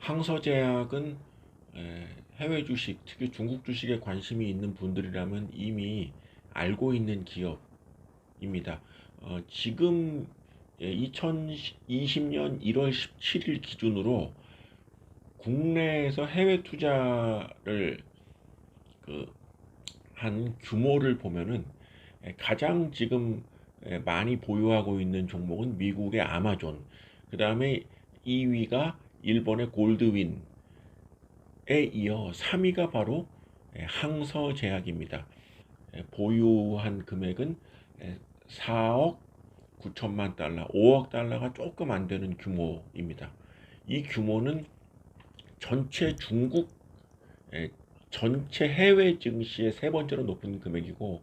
항서제약은 해외 주식, 특히 중국 주식에 관심이 있는 분들이라면 이미 알고 있는 기업입니다. 지금 2020년 1월 17일 기준으로 국내에서 해외 투자를 그 한 규모를 보면은 가장 지금 많이 보유하고 있는 종목은 미국의 아마존, 그 다음에 2위가 일본의 골드윈에 이어 3위가 바로 항서제약입니다. 보유한 금액은 4억 9천만 달러, 5억 달러가 조금 안 되는 규모입니다. 이 규모는 전체 중국 전체 해외 증시의 세 번째로 높은 금액이고,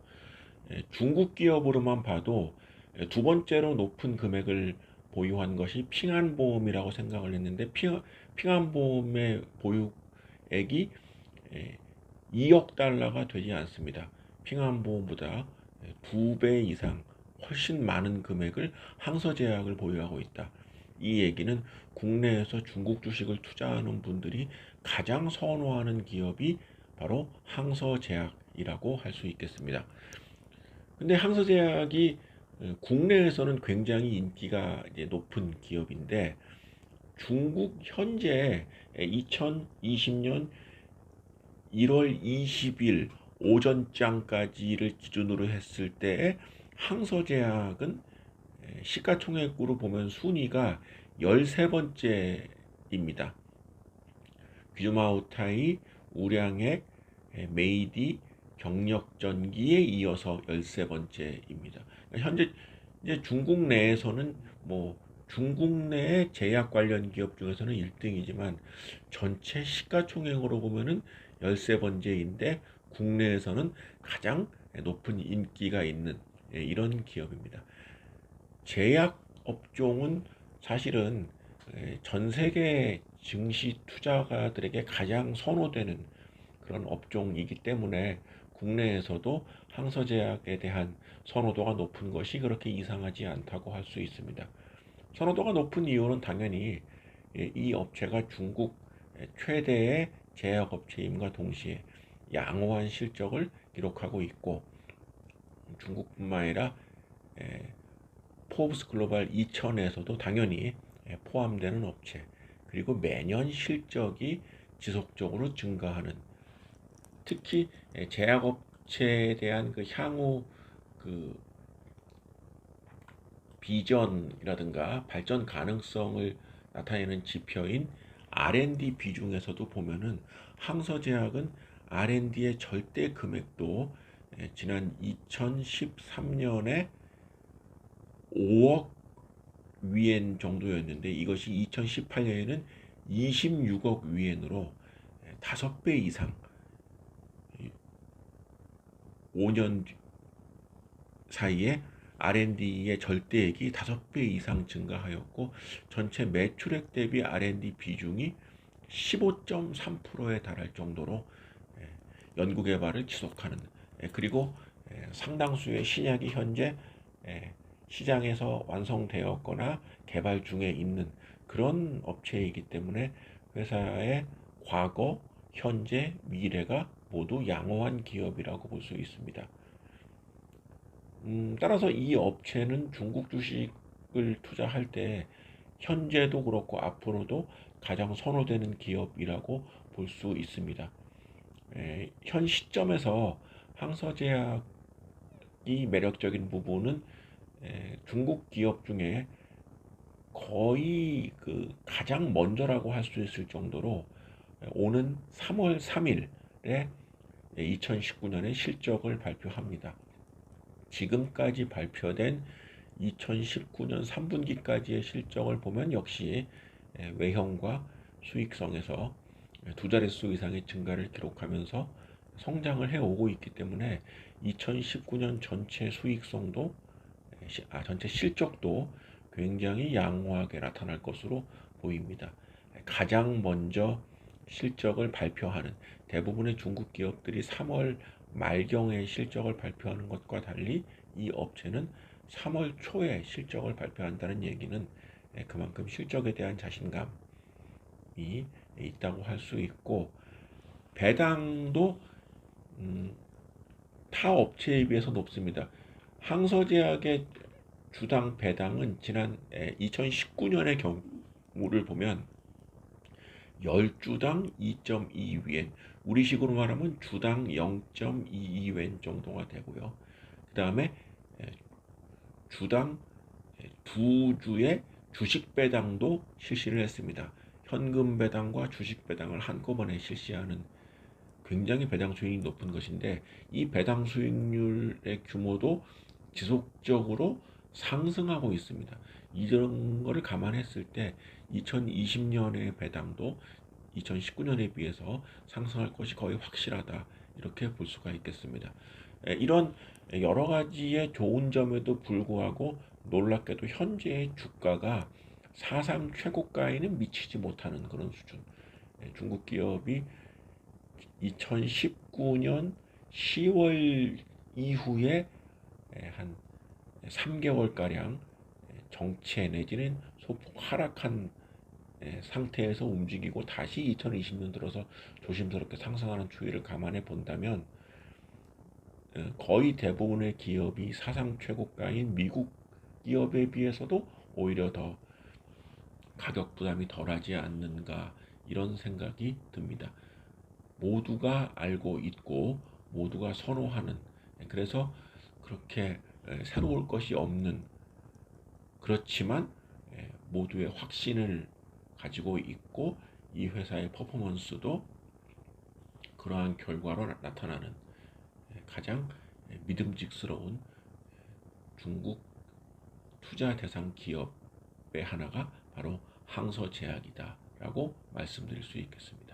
중국 기업으로만 봐도 두 번째로 높은 금액을 보유한 것이 핑안보험이라고 생각을 했는데, 핑안보험의 보유액이 2억 달러가 되지 않습니다. 핑안보험보다 2배 이상 훨씬 많은 금액을 항서제약을 보유하고 있다. 이 얘기는 국내에서 중국 주식을 투자하는 분들이 가장 선호하는 기업이 바로 항서제약이라고 할 수 있겠습니다. 근데 항서제약이 국내에서는 굉장히 인기가 이제 높은 기업인데, 중국 현재 2020년 1월 20일 오전장까지를 기준으로 했을 때 항서제약은 시가총액으로 보면 순위가 13번째입니다. 귀즈마우타이, 우량액, 메이디, 경력전기에 이어서 13번째입니다. 현재 이제 중국 내에서는 뭐 중국 내 제약 관련 기업 중에서는 1등이지만 전체 시가총액으로 보면은 13번째인데 국내에서는 가장 높은 인기가 있는 이런 기업입니다. 제약 업종은 사실은 전 세계 증시 투자가들에게 가장 선호되는 그런 업종이기 때문에 국내에서도 항서제약에 대한 선호도가 높은 것이 그렇게 이상하지 않다고 할 수 있습니다. 선호도가 높은 이유는 당연히 이 업체가 중국 최대의 제약업체임과 동시에 양호한 실적을 기록하고 있고, 중국뿐만 아니라 포브스 글로벌 2000에서도 당연히 포함되는 업체, 그리고 매년 실적이 지속적으로 증가하는, 특히 제약업체에 대한 그 향후 그 비전이라든가 발전 가능성을 나타내는 지표인 R&D 비중에서도 보면은 항서제약은 R&D의 절대 금액도 지난 2013년에 5억 위엔 정도였는데, 이것이 2018년에는 26억 위엔으로 5배 이상, 5년 사이에 R&D의 절대액이 5배 이상 증가하였고, 전체 매출액 대비 R&D 비중이 15.3%에 달할 정도로 연구개발을 지속하는, 그리고 상당수의 신약이 현재 시장에서 완성되었거나 개발 중에 있는 그런 업체이기 때문에 회사의 과거, 현재, 미래가 모두 양호한 기업이라고 볼 수 있습니다. 따라서 이 업체는 중국 주식을 투자할 때 현재도 그렇고 앞으로도 가장 선호되는 기업이라고 볼 수 있습니다. 현 시점에서 항서제약이 매력적인 부분은 중국 기업 중에 거의 그 가장 먼저라고 할 수 있을 정도로 오는 3월 3일에 2019년의 실적을 발표합니다. 지금까지 발표된 2019년 3분기까지의 실적을 보면 역시 외형과 수익성에서 두 자릿수 이상의 증가를 기록하면서 성장을 해오고 있기 때문에 2019년 전체 수익성도, 전체 실적도 굉장히 양호하게 나타날 것으로 보입니다. 가장 먼저 실적을 발표하는 대부분의 중국 기업들이 3월 말경에 실적을 발표하는 것과 달리 이 업체는 3월 초에 실적을 발표한다는 얘기는 그만큼 실적에 대한 자신감이 있다고 할 수 있고, 배당도 타 업체에 비해서 높습니다. 항서제약의 주당 배당은 지난 2019년의 경우를 보면 10주당 2.22엔, 우리식으로 말하면 주당 0.22엔 정도가 되고요. 그 다음에 주당 두 주의 주식 배당도 실시를 했습니다. 현금 배당과 주식 배당을 한꺼번에 실시하는, 굉장히 배당 수익이 높은 것인데, 이 배당 수익률의 규모도 지속적으로 상승하고 있습니다. 이런 거를 감안했을 때 2020년의 배당도 2019년에 비해서 상승할 것이 거의 확실하다, 이렇게 볼 수가 있겠습니다. 이런 여러 가지의 좋은 점에도 불구하고 놀랍게도 현재의 주가가 사상 최고가에는 미치지 못하는 그런 수준. 중국 기업이 2019년 10월 이후에 한 3개월가량 정체 내지는 소폭 하락한 상태에서 움직이고, 다시 2020년 들어서 조심스럽게 상승하는 추이를 감안해 본다면 거의 대부분의 기업이 사상 최고가인 미국 기업에 비해서도 오히려 더 가격 부담이 덜하지 않는가, 이런 생각이 듭니다. 모두가 알고 있고 모두가 선호하는, 그래서 그렇게 새로울 것이 없는, 그렇지만 모두의 확신을 가지고 있고 이 회사의 퍼포먼스도 그러한 결과로 나타나는 가장 믿음직스러운 중국 투자 대상 기업의 하나가 바로 항서제약이다 라고 말씀드릴 수 있겠습니다.